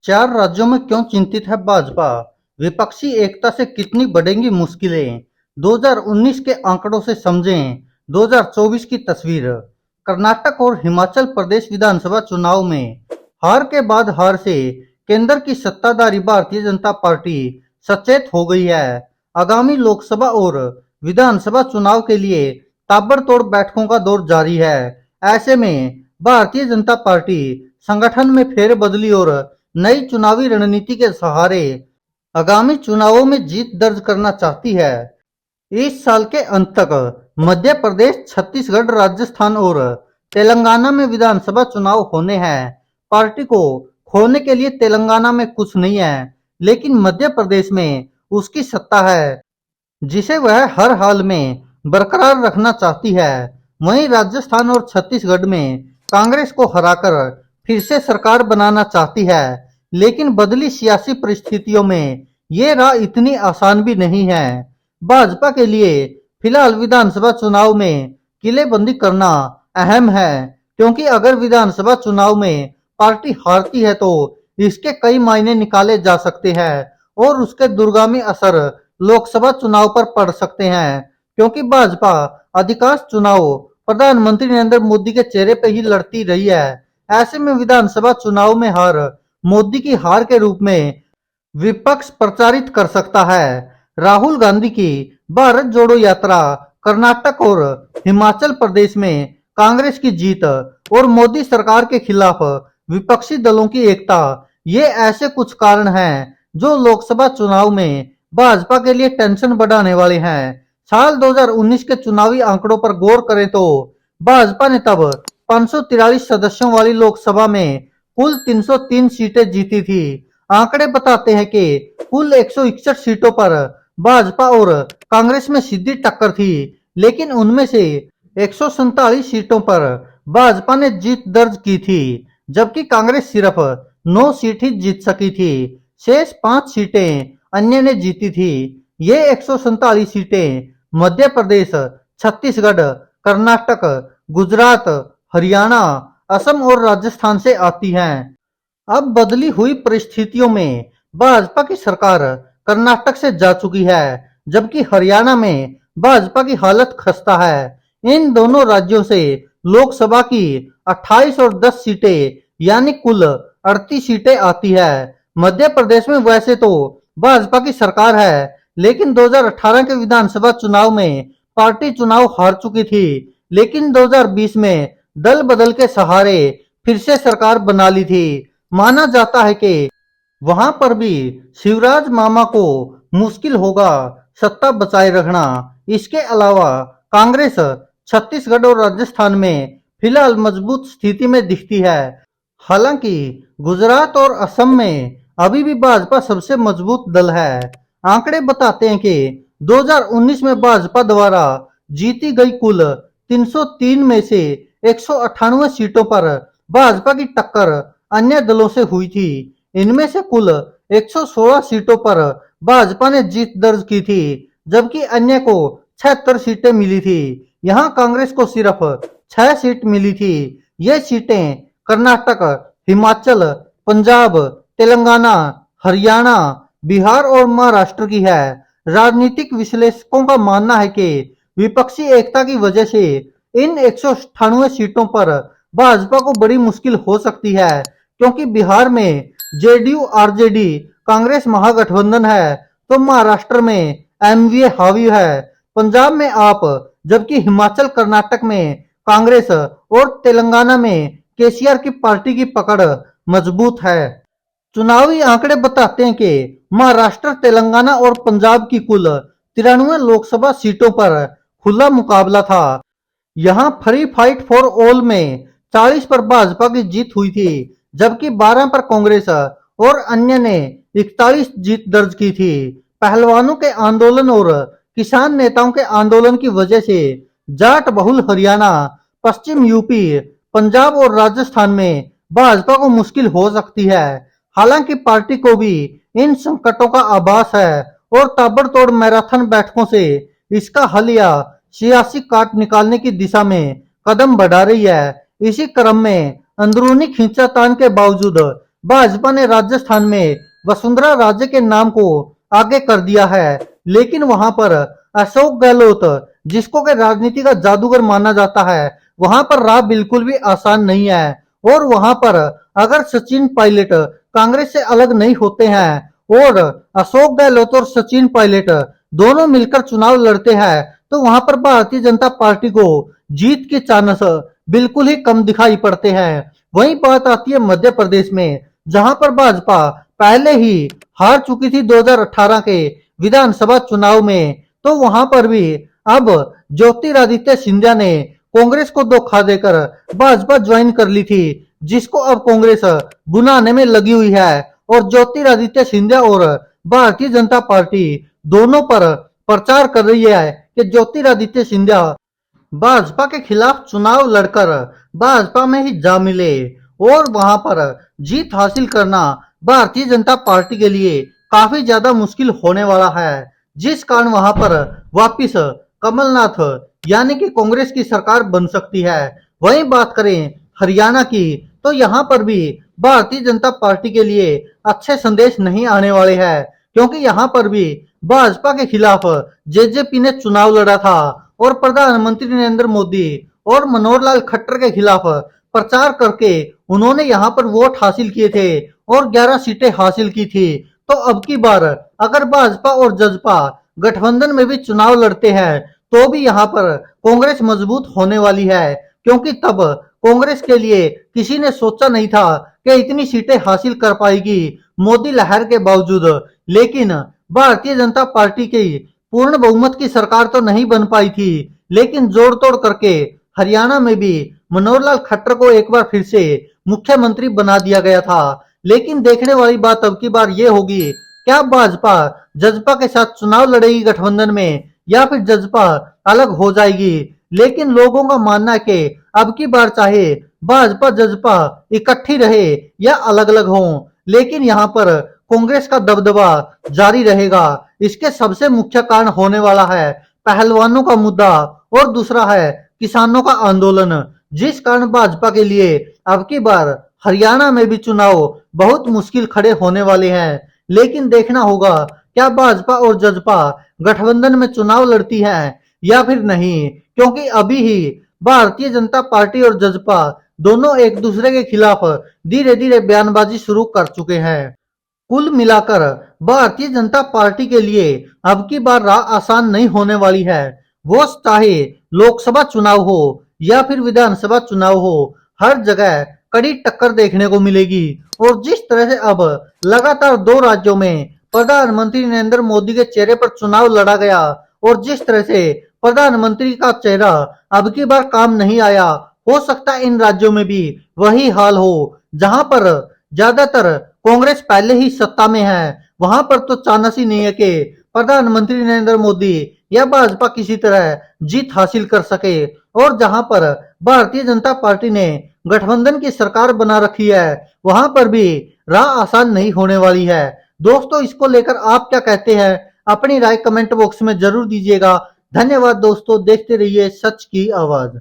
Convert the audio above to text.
चार राज्यों में क्यों चिंतित है भाजपा? विपक्षी एकता से कितनी बढ़ेंगी मुश्किलें? 2019 के आंकड़ों से समझें 2024 की तस्वीर। कर्नाटक और हिमाचल प्रदेश विधानसभा चुनाव में हार के बाद हार से केंद्र की सत्ताधारी भारतीय जनता पार्टी सचेत हो गई है। आगामी लोकसभा और विधानसभा चुनाव के लिए ताबड़तोड़ बैठकों का दौर जारी है। ऐसे में भारतीय जनता पार्टी संगठन में फेरबदली और नई चुनावी रणनीति के सहारे आगामी चुनावों में जीत दर्ज करना चाहती है। इस साल के अंत तक मध्य प्रदेश, छत्तीसगढ़, राजस्थान और तेलंगाना में विधानसभा चुनाव होने हैं। पार्टी को खोने के लिए तेलंगाना में कुछ नहीं है, लेकिन मध्य प्रदेश में उसकी सत्ता है, जिसे वह हर हाल में बरकरार रखना चाहती है। वहीं राजस्थान और छत्तीसगढ़ में कांग्रेस को हराकर फिर से सरकार बनाना चाहती है, लेकिन बदली सियासी परिस्थितियों में ये राह इतनी आसान भी नहीं है। भाजपा के लिए फिलहाल विधानसभा चुनाव में किलेबंदी करना अहम है, क्योंकि अगर विधानसभा चुनाव में पार्टी हारती है तो इसके कई मायने निकाले जा सकते हैं और उसके दूरगामी असर लोकसभा चुनाव पर पड़ सकते हैं, क्योंकि भाजपा अधिकांश चुनाव प्रधानमंत्री नरेंद्र मोदी के चेहरे पर ही लड़ती रही है। ऐसे में विधानसभा चुनाव में हार मोदी की हार के रूप में विपक्ष प्रचारित कर सकता है। राहुल गांधी की भारत जोड़ो यात्रा, कर्नाटक और हिमाचल प्रदेश में कांग्रेस की जीत और मोदी सरकार के खिलाफ विपक्षी दलों की एकता, ये ऐसे कुछ कारण हैं जो लोकसभा चुनाव में भाजपा के लिए टेंशन बढ़ाने वाले हैं। साल 2019 के चुनावी आंकड़ों पर गौर करें तो भाजपा ने तब 543 सदस्यों वाली लोकसभा में कुल 303 सीटें जीती थी। आंकड़े बताते हैं कि कुल 161 सीटों पर भाजपा और कांग्रेस में सीधी टक्कर थी, लेकिन उनमें से 147 सीटों पर भाजपा ने जीत दर्ज की थी, जबकि कांग्रेस सिर्फ 9 सीट ही जीत सकी थी। शेष 5 सीटें अन्य ने जीती थी। ये 147 सीटें मध्य प्रदेश, छत्तीसगढ़, कर्नाटक, गुजरात, हरियाणा, असम और राजस्थान से आती हैं। अब बदली हुई परिस्थितियों में भाजपा की सरकार कर्नाटक से जा चुकी है, जबकि हरियाणा में भाजपा की हालत खस्ता है। इन दोनों राज्यों से लोकसभा की 28 और 10 सीटें यानी कुल 38 सीटें आती है। मध्य प्रदेश में वैसे तो भाजपा की सरकार है, लेकिन 2018 के विधानसभा चुनाव में पार्टी चुनाव हार चुकी थी, लेकिन 2020 में दल बदल के सहारे फिर से सरकार बना ली थी। माना जाता है कि वहां पर भी शिवराज मामा को मुश्किल होगा सत्ता बचाए रखना। इसके अलावा कांग्रेस छत्तीसगढ़ और राजस्थान में फिलहाल मजबूत स्थिति में दिखती है। हालांकि गुजरात और असम में अभी भी भाजपा सबसे मजबूत दल है। आंकड़े बताते हैं कि 2019 में भाजपा द्वारा जीती गई कुल 303 में से 198 सीटों पर भाजपा की टक्कर अन्य दलों से हुई थी। इनमें से कुल 116 सीटों पर भाजपा ने जीत दर्ज की थी, जबकि अन्य को 76 सीटें मिली थी। यहां कांग्रेस को सिर्फ 6 सीट मिली थी। ये सीटें कर्नाटक, हिमाचल, पंजाब, तेलंगाना, हरियाणा, बिहार और महाराष्ट्र की है। राजनीतिक विश्लेषकों का मानना है कि विपक्षी एकता की वजह से इन 198 सीटों पर भाजपा को बड़ी मुश्किल हो सकती है, क्योंकि बिहार में जेडीयू आरजेडी कांग्रेस महागठबंधन है, तो महाराष्ट्र में एमवीए हावी है, पंजाब में आप, जबकि हिमाचल कर्नाटक में कांग्रेस और तेलंगाना में केसीआर की पार्टी की पकड़ मजबूत है। चुनावी आंकड़े बताते हैं कि महाराष्ट्र, तेलंगाना और पंजाब की कुल 93 लोकसभा सीटों पर खुला मुकाबला था। यहां फ्री फाइट फॉर ऑल में 40 पर भाजपा की जीत हुई थी, जबकि 12 पर कांग्रेस और अन्य ने 41 जीत दर्ज की थी। पहलवानों के आंदोलन और किसान नेताओं के आंदोलन की वजह से जाट बहुल हरियाणा, पश्चिम यूपी, पंजाब और राजस्थान में भाजपा को मुश्किल हो सकती है। हालांकि पार्टी को भी इन संकटों का आभास है और ताबड़तोड़ मैराथन बैठकों से इसका हल या सियासी काट निकालने की दिशा में कदम बढ़ा रही है। इसी क्रम में अंदरूनी खींचातान के बावजूद भाजपा ने राजस्थान में वसुंधरा राजे के नाम को आगे कर दिया है, लेकिन वहां पर अशोक गहलोत, जिसको के राजनीति का जादूगर माना जाता है, वहां पर राह बिल्कुल भी आसान नहीं है। और वहां पर अगर सचिन पायलट कांग्रेस से अलग नहीं होते हैं और अशोक गहलोत और सचिन पायलट दोनों मिलकर चुनाव लड़ते हैं, तो वहां पर भारतीय जनता पार्टी को जीत के चांस बिल्कुल ही कम दिखाई पड़ते हैं। वहीं बात आती है मध्य प्रदेश में, जहां पर भाजपा पहले ही हार चुकी थी 2018 के विधानसभा चुनाव में, तो वहां पर भी अब ज्योतिरादित्य सिंधिया ने कांग्रेस को धोखा देकर भाजपा ज्वाइन कर ली थी, जिसको अब कांग्रेस बुनाने में लगी हुई है। और ज्योतिरादित्य सिंधिया और भारतीय जनता पार्टी दोनों पर प्रचार कर रही है कि ज्योतिरादित्य सिंधिया भाजपा के खिलाफ चुनाव लड़कर भाजपा में ही जा मिले और वहां पर जीत हासिल करना भारतीय जनता पार्टी के लिए काफी ज्यादा मुश्किल होने वाला है, जिस कारण वहां पर वापिस कमलनाथ यानी कि कांग्रेस की सरकार बन सकती है। वहीं बात करें हरियाणा की, तो यहाँ पर भी भारतीय जनता पार्टी के लिए अच्छे संदेश नहीं आने वाले हैं, क्योंकि यहाँ पर भी भाजपा के खिलाफ जेजेपी ने चुनाव लड़ा था और प्रधानमंत्री नरेंद्र मोदी और मनोहर लाल खट्टर के खिलाफ प्रचार करके उन्होंने यहाँ पर वोट हासिल किए थे और 11 सीटें हासिल की थी। तो अब की बार अगर भाजपा और जसपा गठबंधन में भी चुनाव लड़ते हैं, तो भी यहाँ पर कांग्रेस मजबूत होने वाली है, क्योंकि तब कांग्रेस के लिए किसी ने सोचा नहीं था कि इतनी सीटें हासिल कर पाएगी मोदी लहर के बावजूद। लेकिन भारतीय जनता पार्टी की पूर्ण बहुमत की सरकार तो नहीं बन पाई थी, लेकिन जोड़ तोड़ करके हरियाणा में भी मनोहर लाल खट्टर को एक बार फिर से मुख्यमंत्री बना दिया गया था। लेकिन देखने वाली बात अब की बार ये होगी, क्या भाजपा जसपा के साथ चुनाव लड़ेगी गठबंधन में, या फिर जसपा अलग हो जाएगी। लेकिन लोगों का मानना है कि अब की बार चाहे भाजपा जसपा इकट्ठी रहे या अलग अलग हो, लेकिन यहाँ पर कांग्रेस का दबदबा जारी रहेगा। इसके सबसे मुख्य कारण होने वाला है पहलवानों का मुद्दा और दूसरा है किसानों का आंदोलन, जिस कारण भाजपा के लिए अब की बार हरियाणा में भी चुनाव बहुत मुश्किल खड़े होने वाले हैं। लेकिन देखना होगा क्या भाजपा और जसपा गठबंधन में चुनाव लड़ती है या फिर नहीं, क्योंकि अभी ही भारतीय जनता पार्टी और जसपा दोनों एक दूसरे के खिलाफ धीरे धीरे बयानबाजी शुरू कर चुके हैं। कुल मिलाकर भारतीय जनता पार्टी के लिए अब की बार राह आसान नहीं होने वाली है। वो चाहे लोकसभा चुनाव हो या फिर विधानसभा चुनाव हो, हर जगह कड़ी टक्कर देखने को मिलेगी। और जिस तरह से अब लगातार 2 राज्यों में प्रधानमंत्री नरेंद्र मोदी के चेहरे पर चुनाव लड़ा गया और जिस तरह से प्रधानमंत्री का चेहरा अब की बार काम नहीं आया, हो सकता है इन राज्यों में भी वही हाल हो। जहां पर ज्यादातर कांग्रेस पहले ही सत्ता में है, वहां पर तो चांस ही नहीं है कि प्रधानमंत्री नरेंद्र मोदी या भाजपा किसी तरह जीत हासिल कर सके। और जहां पर भारतीय जनता पार्टी ने गठबंधन की सरकार बना रखी है, वहां पर भी राह आसान नहीं होने वाली है। दोस्तों, इसको लेकर आप क्या कहते हैं? अपनी राय कमेंट बॉक्स में जरूर दीजिएगा। धन्यवाद दोस्तों, देखते रहिए सच की आवाज।